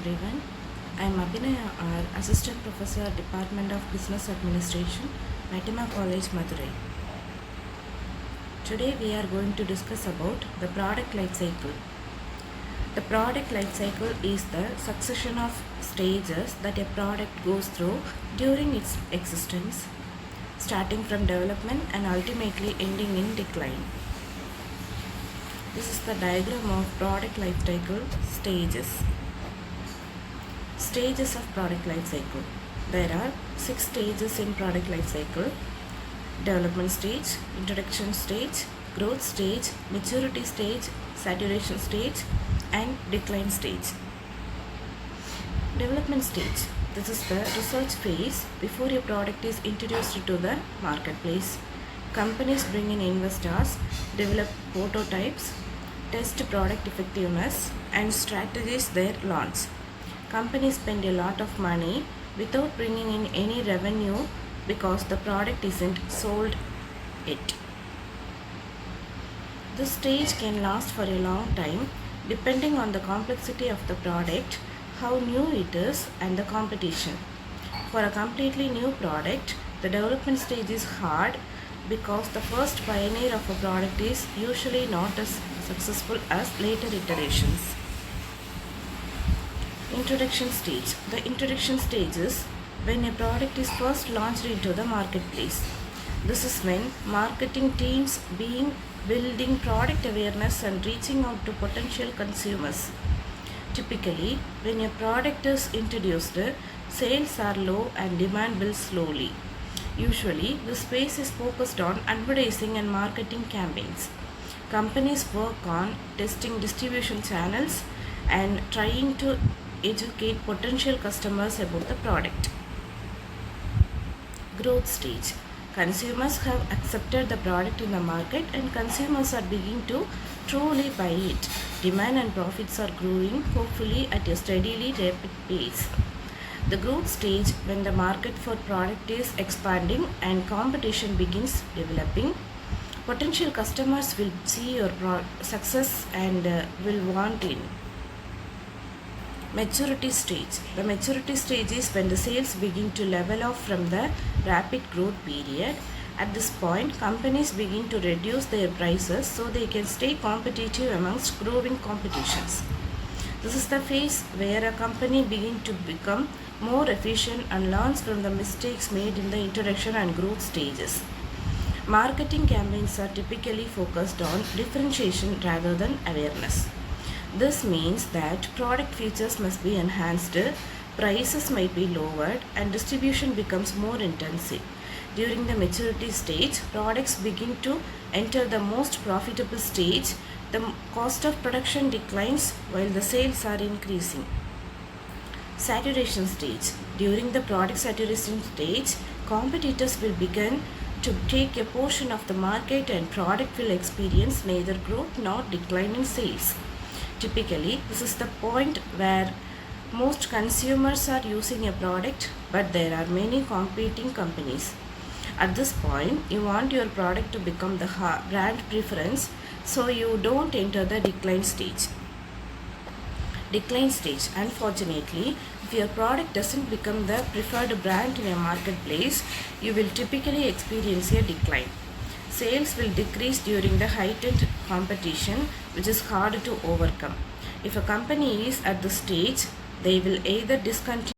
everyone. I am Abhinaya R, Assistant Professor, Department of Business Administration, Matima College, Madurai. Today we are going to discuss about the product life cycle. The product life cycle is the succession of stages that a product goes through during its existence, starting from development and ultimately ending in decline. This is the diagram of product life cycle stages. Stages of product life cycle. There are 6 stages in product life cycle: development stage, introduction stage, growth stage, maturity stage, saturation stage, and decline stage. Development stage. This is the research phase before a product is introduced to the marketplace. Companies bring in investors, develop prototypes, test product effectiveness, and strategize their launch. Companies spend a lot of money without bringing in any revenue because the product isn't sold yet. This stage can last for a long time depending on the complexity of the product, how new it is, and the competition. For a completely new product, the development stage is hard because the first pioneer of a product is usually not as successful as later iterations. Introduction stage. The introduction stage is when a product is first launched into the marketplace. This is when marketing teams building product awareness and reaching out to potential consumers. Typically, when a product is introduced, sales are low and demand builds slowly. Usually, this phase is focused on advertising and marketing campaigns. Companies work on testing distribution channels and trying to educate potential customers about the product. Growth stage. Consumers have accepted the product in the market and consumers are beginning to truly buy it. Demand and profits are growing, hopefully at a steadily rapid pace. The growth stage, when the market for product is expanding and competition begins developing. Potential customers will see your success and will want in. Maturity stage. The maturity stage is when the sales begin to level off from the rapid growth period. At this point, companies begin to reduce their prices so they can stay competitive amongst growing competitions. This is the phase where a company begins to become more efficient and learns from the mistakes made in the introduction and growth stages. Marketing campaigns are typically focused on differentiation rather than awareness. This means that product features must be enhanced, prices might be lowered, and distribution becomes more intensive. During the maturity stage, products begin to enter the most profitable stage. The cost of production declines while the sales are increasing. Saturation stage. During the product saturation stage, competitors will begin to take a portion of the market and product will experience neither growth nor decline in sales. Typically, this is the point where most consumers are using a product, but there are many competing companies. At this point, you want your product to become the brand preference, so you don't enter the decline stage. Decline stage. Unfortunately, if your product doesn't become the preferred brand in a marketplace, you will typically experience a decline. Sales will decrease during the heightened competition, which is hard to overcome. If a company is at this stage, they will either discontinue